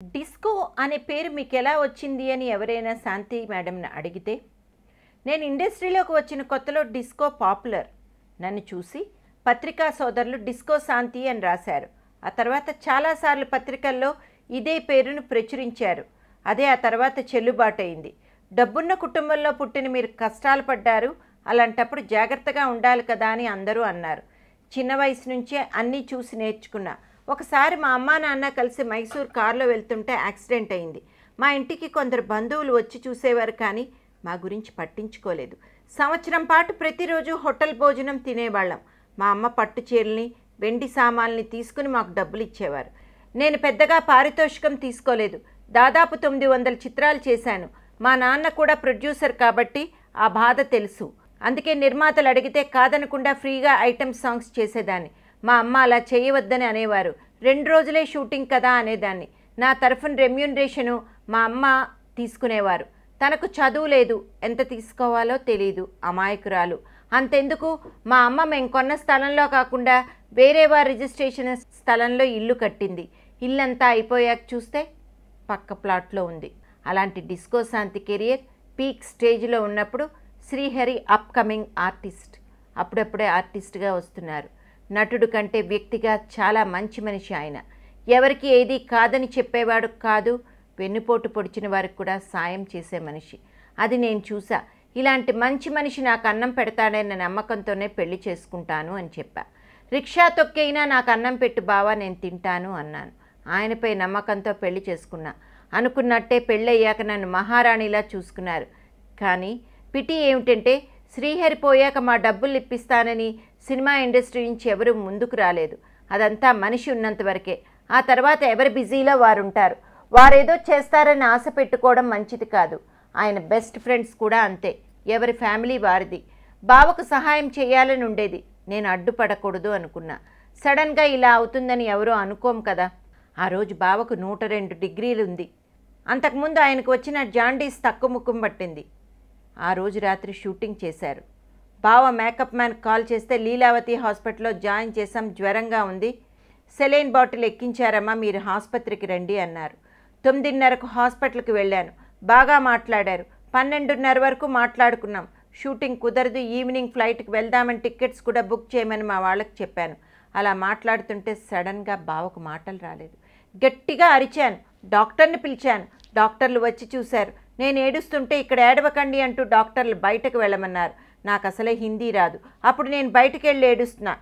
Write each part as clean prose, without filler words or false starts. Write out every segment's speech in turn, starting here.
Disco అనే పేరు మీకు ఎలా వచ్చింది అని ఎవరైనా శాంతి మేడంని అడిగితే, నేను ఇండస్ట్రీలోకి వచ్చిన కొత్తలో డిస్కో పాపులర్. నన్ను చూసి పత్రికా సోదరులు డిస్కో శాంతి అని రాశారు. ఆ తర్వాత చాలాసార్లు పత్రికల్లో ఇదే పేరును ప్రచురించారు. అదే ఆ తర్వాత చెల్లుబాటు అయింది. డబ్బున్న కుటుంబంలో పుట్టిన మీరు కష్టాలు పడ్డారు, అలాంటప్పుడు జాగ్రత్తగా ఉండాలి కదా అని అందరూ అన్నారు. చిన్న వయసు నుంచే అన్నీ చూసి నేర్చుకున్నా. ఒకసారి మా అమ్మా నాన్న కలిసి మైసూర్ కారులో వెళ్తుంటే యాక్సిడెంట్ అయింది. మా ఇంటికి కొందరు బంధువులు వచ్చి చూసేవారు, కానీ మా గురించి పట్టించుకోలేదు. సంవత్సరం పాటు ప్రతిరోజు హోటల్ భోజనం తినేవాళ్ళం. మా అమ్మ పట్టు చీరల్ని, వెండి సామాన్లని తీసుకుని మాకు డబ్బులు ఇచ్చేవారు. నేను పెద్దగా పారితోషికం తీసుకోలేదు. దాదాపు 900 చిత్రాలు చేశాను. మా నాన్న కూడా ప్రొడ్యూసర్ కాబట్టి ఆ బాధ తెలుసు. అందుకే నిర్మాతలు అడిగితే కాదనకుండా ఫ్రీగా ఐటమ్ సాంగ్స్ చేసేదాన్ని. మా అమ్మ అలా చేయవద్దని అనేవారు. 2 రోజులే షూటింగ్ కదా అనేదాన్ని. నా తరఫున రెమ్యూనరేషను మా అమ్మ తీసుకునేవారు. తనకు చదువు లేదు, ఎంత తీసుకోవాలో తెలీదు, అమాయకురాలు. అంతెందుకు, మా అమ్మ మేము కొన్న స్థలంలో కాకుండా వేరే వారి రిజిస్ట్రేషన్ స్థలంలో ఇల్లు కట్టింది. ఇల్లంతా అయిపోయాక చూస్తే పక్క ప్లాట్లో ఉంది. అలాంటి డిస్కో శాంతి కెరియర్ పీక్ స్టేజ్లో ఉన్నప్పుడు శ్రీహరి అప్కమింగ్ ఆర్టిస్ట్. అప్పుడప్పుడే ఆర్టిస్ట్గా వస్తున్నారు. నటుడు కంటే వ్యక్తిగా చాలా మంచి మనిషి ఆయన. ఎవరికి ఏది కాదని చెప్పేవాడు కాదు. వెన్నుపోటు పొడిచిన వారికి కూడా సాయం చేసే మనిషి. అది నేను చూసా. ఇలాంటి మంచి మనిషి నాకు అన్నం పెడతాడన్న నమ్మకంతోనే పెళ్లి చేసుకుంటాను అని చెప్పా. రిక్షా తొక్కైనా నాకు అన్నం పెట్టు బావా, నేను తింటాను అన్నాను. ఆయనపై నమ్మకంతో పెళ్లి చేసుకున్నా. అనుకున్నట్టే పెళ్ళయ్యాక నన్ను మహారాణిలా చూసుకున్నారు. కానీ పిటి ఏమిటంటే, శ్రీహరి పోయాక మా డబ్బులు ఇప్పిస్తానని సినిమా ఇండస్ట్రీ నుంచి ఎవరు ముందుకు రాలేదు. అదంతా మనిషి ఉన్నంత వరకే. ఆ తర్వాత ఎవరి బిజీలో వారు ఉంటారు. వారేదో చేస్తారని ఆశ పెట్టుకోవడం మంచిది కాదు. ఆయన బెస్ట్ ఫ్రెండ్స్ కూడా అంతే. ఎవరి ఫ్యామిలీ వారిది. బావకు సహాయం చేయాలని ఉండేది. నేను అడ్డుపడకూడదు అనుకున్నా. సడన్గా ఇలా అవుతుందని ఎవరో అనుకోం కదా. ఆ రోజు బావకు 102 డిగ్రీలు ఉంది. అంతకుముందు ఆయనకు వచ్చిన జాండీస్ తక్కువ ముఖం పట్టింది. ఆ రోజు రాత్రి షూటింగ్ చేశారు. బావ మేకప్ మ్యాన్ కాల్ చేస్తే లీలావతి హాస్పిటల్లో జాయిన్ చేసాం, జ్వరంగా ఉంది, సెలైన్ బాటిల్ ఎక్కించారమ్మా, మీరు ఆసుపత్రికి రండి అన్నారు. 9:30కు హాస్పిటల్కి వెళ్ళాను. బాగా మాట్లాడారు. 12:30 వరకు మాట్లాడుకున్నాం. షూటింగ్ కుదరదు, ఈవినింగ్ ఫ్లైట్కి వెళ్దామని టికెట్స్ కూడా బుక్ చేయమని మా వాళ్ళకి చెప్పాను. అలా మాట్లాడుతుంటే సడన్గా బావకు మాటలు రాలేదు. గట్టిగా అరిచాను. డాక్టర్ని పిలిచాను. డాక్టర్లు వచ్చి చూశారు. నేను ఏడుస్తుంటే ఇక్కడ ఏడవకండి అంటూ డాక్టర్లు బయటకు వెళ్ళమన్నారు. నాకు అసలే హిందీ రాదు. అప్పుడు నేను బయటకు వెళ్ళి ఏడుస్తున్నా.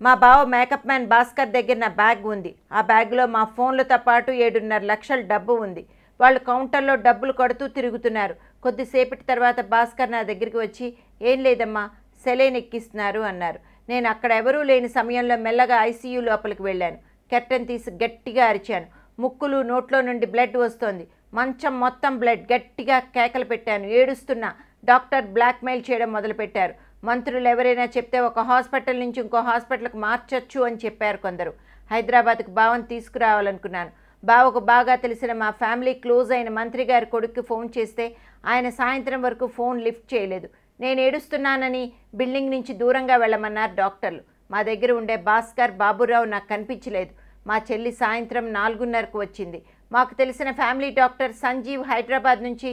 మా బావ మేకప్ మ్యాన్ భాస్కర్ దగ్గర నా బ్యాగ్ ఉంది. ఆ బ్యాగ్లో మా ఫోన్లతో పాటు 7.5 లక్షల డబ్బు ఉంది. వాళ్ళు కౌంటర్లో డబ్బులు కొడుతూ తిరుగుతున్నారు. కొద్దిసేపటి తర్వాత భాస్కర్ నా దగ్గరికి వచ్చి, ఏం లేదమ్మా, సెలైన్ ఎక్కిస్తున్నారు అన్నారు. నేను అక్కడ ఎవరూ లేని సమయంలో మెల్లగా ఐసీయూ లోపలికి వెళ్ళాను. కెర్టెన్ తీసి గట్టిగా అరిచాను. ముక్కులు నోట్లో నుండి బ్లడ్ వస్తోంది. మంచం మొత్తం బ్లడ్. గట్టిగా కేకలు పెట్టాను, ఏడుస్తున్నా. డాక్టర్ బ్లాక్మెయిల్ చేయడం మొదలుపెట్టారు. మంత్రులు ఎవరైనా చెప్తే ఒక హాస్పిటల్ నుంచి ఇంకో హాస్పిటల్కి మార్చొచ్చు అని చెప్పారు కొందరు. హైదరాబాద్కు బావను తీసుకురావాలనుకున్నాను. బావకు బాగా తెలిసిన మా ఫ్యామిలీ క్లోజ్ అయిన మంత్రి గారి కొడుక్కి ఫోన్ చేస్తే ఆయన సాయంత్రం వరకు ఫోన్ లిఫ్ట్ చేయలేదు. నేను ఏడుస్తున్నానని బిల్డింగ్ నుంచి దూరంగా వెళ్ళమన్నారు డాక్టర్లు. మా దగ్గర ఉండే భాస్కర్, బాబురావు నాకు కనిపించలేదు. మా చెల్లి సాయంత్రం 4:30కు వచ్చింది. మాకు తెలిసిన ఫ్యామిలీ డాక్టర్ సంజీవ్ హైదరాబాద్ నుంచి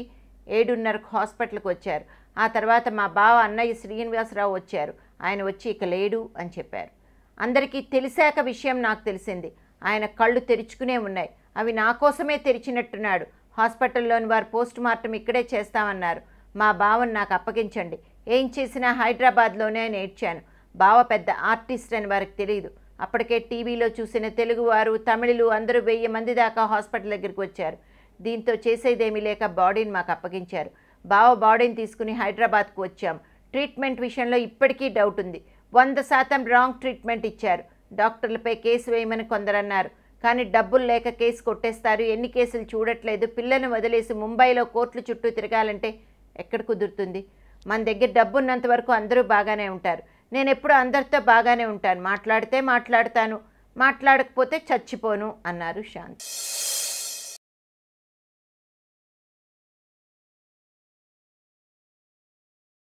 7:30కు హాస్పిటల్కి వచ్చారు. ఆ తర్వాత మా బావ అన్నయ్య శ్రీనివాసరావు వచ్చారు. ఆయన వచ్చి ఇక లేడు అని చెప్పారు. అందరికీ తెలిసాక విషయం నాకు తెలిసింది. ఆయన కళ్ళు తెరుచుకునే ఉన్నాయి. అవి నా కోసమే తెరిచినట్టున్నాడు. హాస్పిటల్లోని వారు పోస్ట్ మార్టం ఇక్కడే చేస్తామన్నారు. మా బావను నాకు అప్పగించండి, ఏం చేసినా హైదరాబాద్లోనే అని ఏడ్చాను. బావ పెద్ద ఆర్టిస్ట్ అని వారికి తెలియదు. అప్పటికే టీవీలో చూసిన తెలుగువారు, తమిళులు అందరూ 1000 మంది దాకా హాస్పిటల్ దగ్గరికి వచ్చారు. దీంతో చేసేదేమీ లేక బాడీని మాకు అప్పగించారు. బావ బాడీని తీసుకుని హైదరాబాద్కు వచ్చాం. ట్రీట్మెంట్ విషయంలో ఇప్పటికీ డౌట్ ఉంది. 100% రాంగ్ ట్రీట్మెంట్ ఇచ్చారు. డాక్టర్లపై కేసు వేయమని కొందరన్నారు. కానీ డబ్బులు లేక కేసు కొట్టేస్తారు. ఎన్ని కేసులు చూడట్లేదు. పిల్లను వదిలేసి ముంబైలో కోర్టుల చుట్టూ తిరగాలంటే ఎక్కడ కుదురుతుంది? మన దగ్గర డబ్బు ఉన్నంత వరకు అందరూ బాగానే ఉంటారు. నేను ఎప్పుడు అందరితో బాగానే ఉంటాను. మాట్లాడితే మాట్లాడతాను, మాట్లాడకపోతే చచ్చిపోను అన్నారు శాంతి.